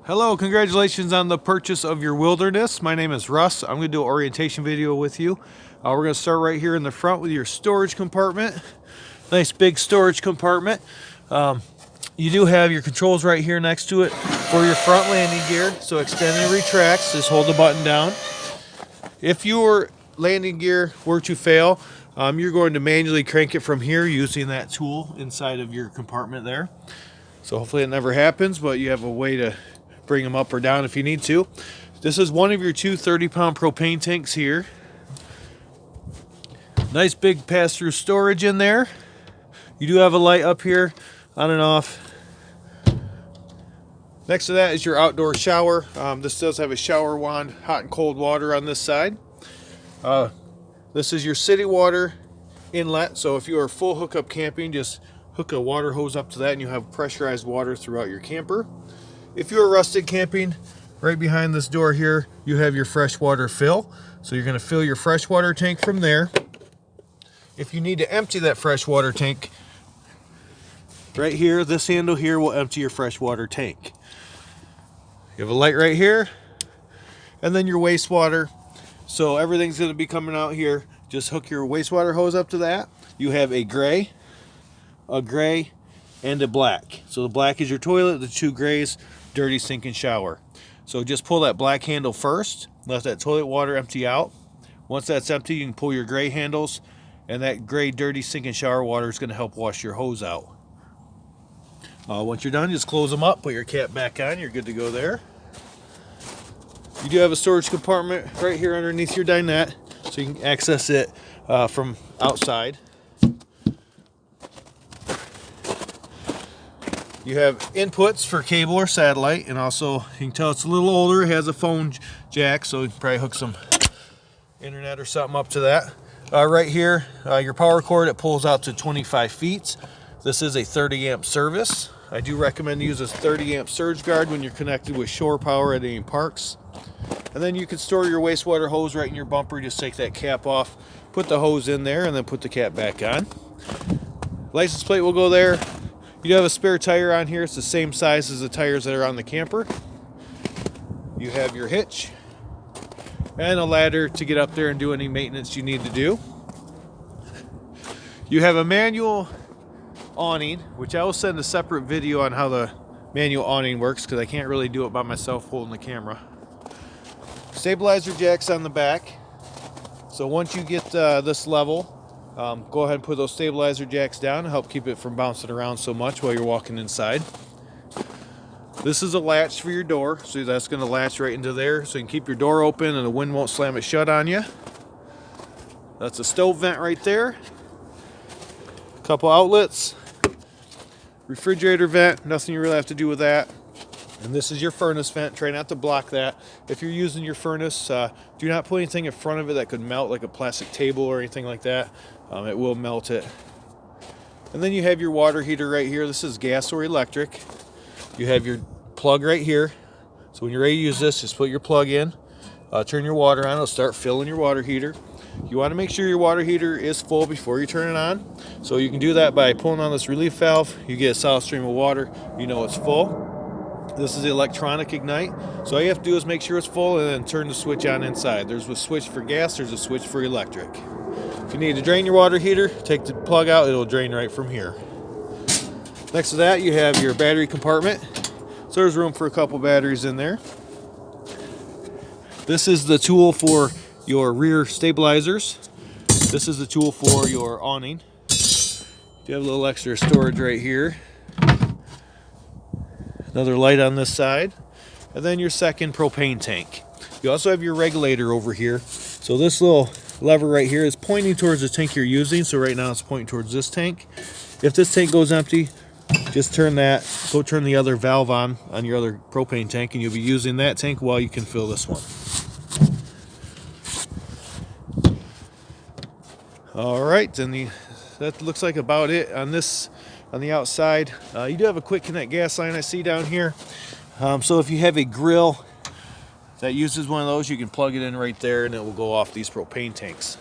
Hello, congratulations on the purchase of your Wilderness. My name is Russ. I'm going to do an orientation video with you. We're going to start right here in the front with your storage compartment. Nice big storage compartment. You do have your controls right here next to it for your front landing gear. So extend and retracts, just hold the button down. If your landing gear were to fail, you're going to manually crank it from here using that tool inside of your compartment there. So hopefully it never happens, but you have a way to bring them up or down if you need to. This is one of your two 30-pound propane tanks here. Nice big pass-through storage in there. You do have a light up here, on and off. Next to that is your outdoor shower. This does have a shower wand, hot and cold water on this side. This is your city water inlet, so if you are full hookup camping, just hook a water hose up to that and you have pressurized water throughout your camper. If you're rustic camping, right behind this door here, you have your freshwater fill. So you're going to fill your freshwater tank from there. If you need to empty that freshwater tank, right here, this handle here will empty your freshwater tank. You have a light right here, and then your wastewater. So everything's going to be coming out here. Just hook your wastewater hose up to that. You have a gray, and a black. So the black is your toilet, the two grays, dirty sink and shower. So just pull that black handle first, let that toilet water empty out. Once that's empty, you can pull your gray handles, and that gray dirty sink and shower water is going to help wash your hose out. Once you're done, just close them up, put your cap back on, you're good to go there. You do have a storage compartment right here underneath your dinette, so you can access it from outside. You have inputs for cable or satellite, and also you can tell it's a little older. It has a phone jack, so you can probably hook some internet or something up to that. Right here, your power cord, it pulls out to 25 feet. This is a 30 amp service. I do recommend to use this 30 amp surge guard when you're connected with shore power at any parks. And then you can store your wastewater hose right in your bumper. Just take that cap off, put the hose in there, and then put the cap back on. License plate will go there. You do have a spare tire on here. It's the same size as the tires that are on the camper. You have your hitch and a ladder to get up there and do any maintenance you need to do. You have a manual awning, which I will send a separate video on how the manual awning works because I can't really do it by myself holding the camera. Stabilizer jacks on the back. So once you get this level, go ahead and put those stabilizer jacks down to help keep it from bouncing around so much while you're walking inside. This is a latch for your door, so that's going to latch right into there so you can keep your door open and the wind won't slam it shut on you. That's a stove vent right there. A couple outlets. Refrigerator vent, nothing you really have to do with that. And this is your furnace vent. Try not to block that. If you're using your furnace, do not put anything in front of it that could melt, like a plastic table or anything like that. It will melt it. And then you have your water heater right here. This is gas or electric. You have your plug right here. So when you're ready to use this, just put your plug in, turn your water on, it'll start filling your water heater. You want to make sure your water heater is full before you turn it on. So you can do that by pulling on this relief valve. You get a solid stream of water, you know it's full. This is the electronic ignite. So all you have to do is make sure it's full and then turn the switch on inside. There's a switch for gas, there's a switch for electric. If you need to drain your water heater, take the plug out, it'll drain right from here. Next to that, you have your battery compartment. So there's room for a couple batteries in there. This is the tool for your rear stabilizers. This is the tool for your awning. You have a little extra storage right here. Another light on this side. And then your second propane tank. You also have your regulator over here. So this little lever right here is pointing towards the tank you're using. So right now it's pointing towards this tank. If this tank goes empty, just turn that, go turn the other valve on your other propane tank, and you'll be using that tank while you can fill this one. All right, and that looks like about it on this. On the outside, you do have a quick connect gas line I see down here. So if you have a grill that uses one of those, you can plug it in right there and it will go off these propane tanks.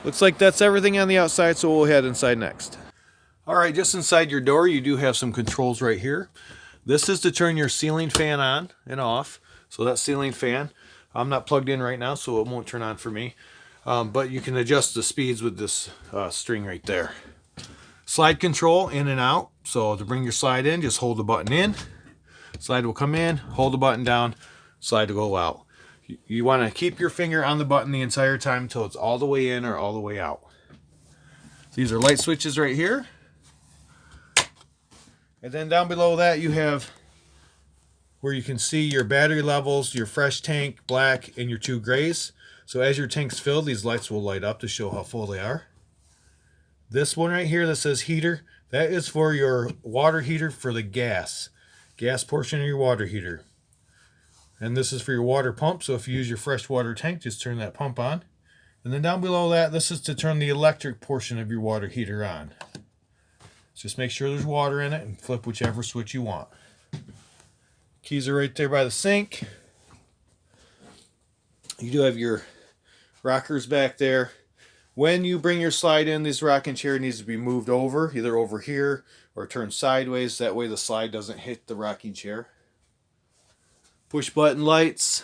Looks like that's everything on the outside, so we'll head inside next. All right, just inside your door, you do have some controls right here. This is to turn your ceiling fan on and off. So that ceiling fan, I'm not plugged in right now, so it won't turn on for me. But you can adjust the speeds with this string right there. Slide control in and out. So to bring your slide in, just hold the button in. Slide will come in, hold the button down, slide will go out. You want to keep your finger on the button the entire time until it's all the way in or all the way out. These are light switches right here. And then down below that you have where you can see your battery levels, your fresh tank, black, and your 2 grays. So as your tank's filled, these lights will light up to show how full they are. This one right here that says heater, that is for your water heater for the gas portion of your water heater. And this is for your water pump, so if you use your freshwater tank, just turn that pump on. And then down below that, this is to turn the electric portion of your water heater on. Just make sure there's water in it and flip whichever switch you want. Keys are right there by the sink. You do have your rockers back there. When you bring your slide in, this rocking chair needs to be moved over, either over here or turned sideways. That way the slide doesn't hit the rocking chair. Push button lights.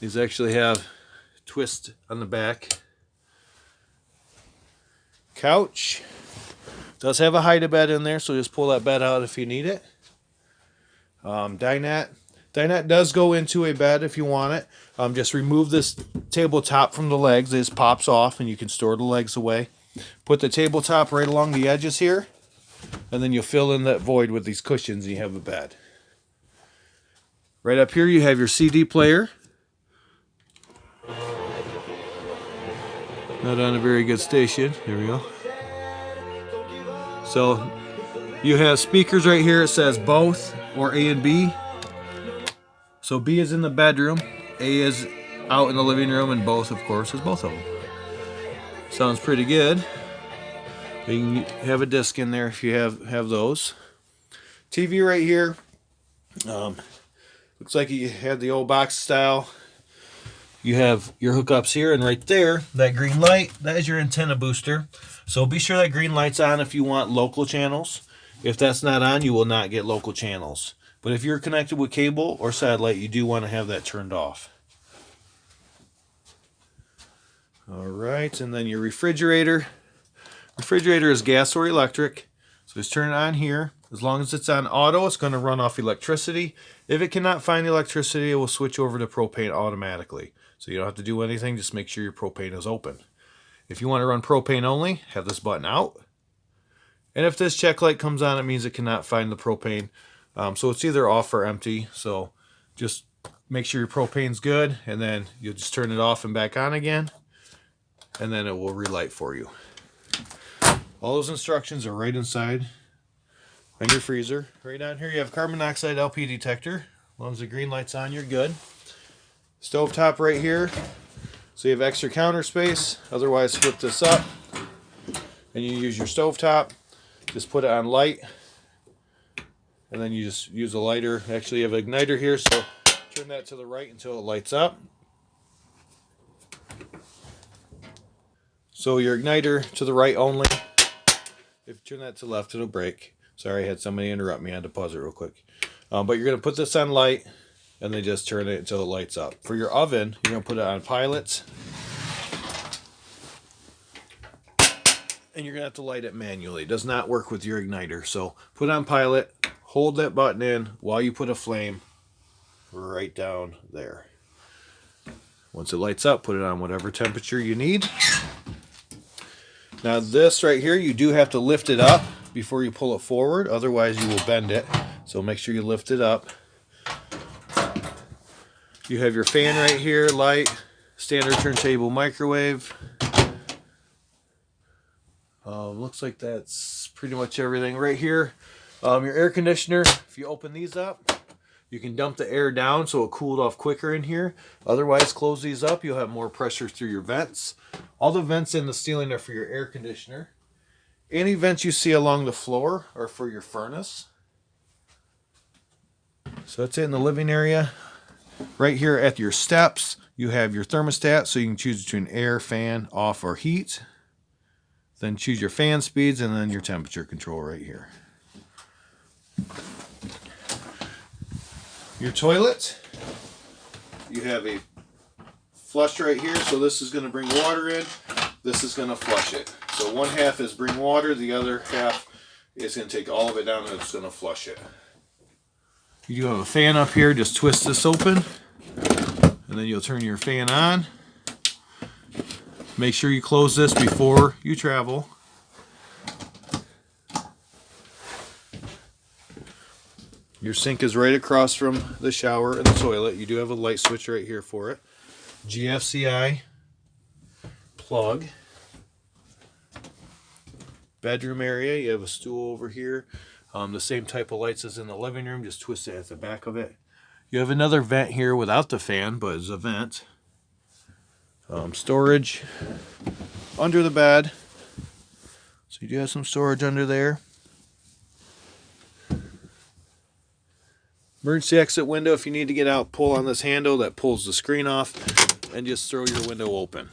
These actually have twist on the back. Couch. Does have a hide-a-bed in there, so just pull that bed out if you need it. Dinette. Dinette does go into a bed if you want it. Just remove this tabletop from the legs. It just pops off and you can store the legs away. Put the tabletop right along the edges here, and then you'll fill in that void with these cushions and you have a bed. Right up here you have your CD player. Not on a very good station. There we go. So you have speakers right here. It says both or A and B. So B is in the bedroom, A is out in the living room, and both, of course, is both of them. Sounds pretty good. You can have a disc in there if you have those. TV right here. Looks like you had the old box style. You have your hookups here, and right there, that green light, that is your antenna booster. So be sure that green light's on if you want local channels. If that's not on, you will not get local channels. But if you're connected with cable or satellite, you do want to have that turned off. All right, and then your refrigerator. Refrigerator is gas or electric. So just turn it on here. As long as it's on auto, it's going to run off electricity. If it cannot find electricity, it will switch over to propane automatically. So you don't have to do anything, just make sure your propane is open. If you want to run propane only, have this button out. And if this check light comes on, it means it cannot find the propane. So it's either off or empty. So just make sure your propane's good, and then you'll just turn it off and back on again, and then it will relight for you. All those instructions are right inside on your freezer. Right down here you have carbon monoxide LP detector. As long as the green light's on, you're good. Stove top right here. So you have extra counter space. Otherwise, flip this up and you use your stove top. Just put it on light, and then you just use a lighter. Actually, you have an igniter here, so turn that to the right until it lights up. So your igniter to the right only. If you turn that to the left, it'll break. Sorry, I had somebody interrupt me. I had to pause it real quick. But you're going to put this on light, and then just turn it until it lights up. For your oven, you're going to put it on pilot, and you're going to have to light it manually. It does not work with your igniter. So put it on pilot, hold that button in while you put a flame right down there. Once it lights up, put it on whatever temperature you need. Now this right here, you do have to lift it up before you pull it forward, otherwise you will bend it. So make sure you lift it up. You have your fan right here, light, standard turntable microwave. Looks like that's pretty much everything right here. Your air conditioner, if you open these up, you can dump the air down so it cooled off quicker in here. Otherwise, close these up, you'll have more pressure through your vents. All the vents in the ceiling are for your air conditioner. Any vents you see along the floor are for your furnace. So that's it in the living area. Right here at your steps, you have your thermostat, so you can choose between air, fan, off, or heat. Then choose your fan speeds, and then your temperature control right here. Your toilet, you have a flush right here, so this is going to bring water in, this is going to flush it. So one half is bring water, the other half is going to take all of it down and it's going to flush it. You do have a fan up here, just twist this open and then you'll turn your fan on. Make sure you close this before you travel. Your sink is right across from the shower and the toilet. You do have a light switch right here for it. GFCI plug. Bedroom area, you have a stool over here. The same type of lights as in the living room, just twist it at the back of it. You have another vent here without the fan, but it's a vent. Storage under the bed. So you do have some storage under there. Emergency exit window. If you need to get out, pull on this handle that pulls the screen off and just throw your window open.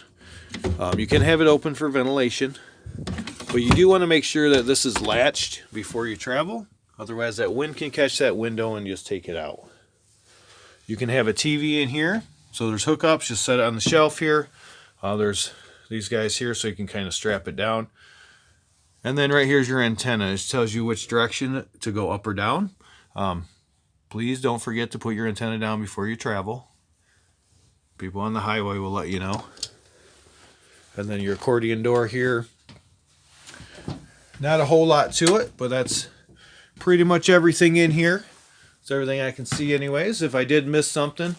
You can have it open for ventilation, but you do want to make sure that this is latched before you travel. Otherwise that wind can catch that window and just take it out. You can have a TV in here. So there's hookups, just set it on the shelf here. There's these guys here so you can kind of strap it down. And then right here's your antenna. It tells you which direction to go up or down. Please don't forget to put your antenna down before you travel. People on the highway will let you know. And then your accordion door here. Not a whole lot to it, but that's pretty much everything in here. It's everything I can see anyways. If I did miss something,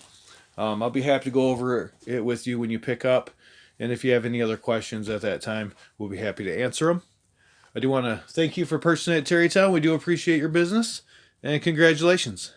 I'll be happy to go over it with you when you pick up. And if you have any other questions at that time, we'll be happy to answer them. I do want to thank you for purchasing at TerryTown. We do appreciate your business, and congratulations.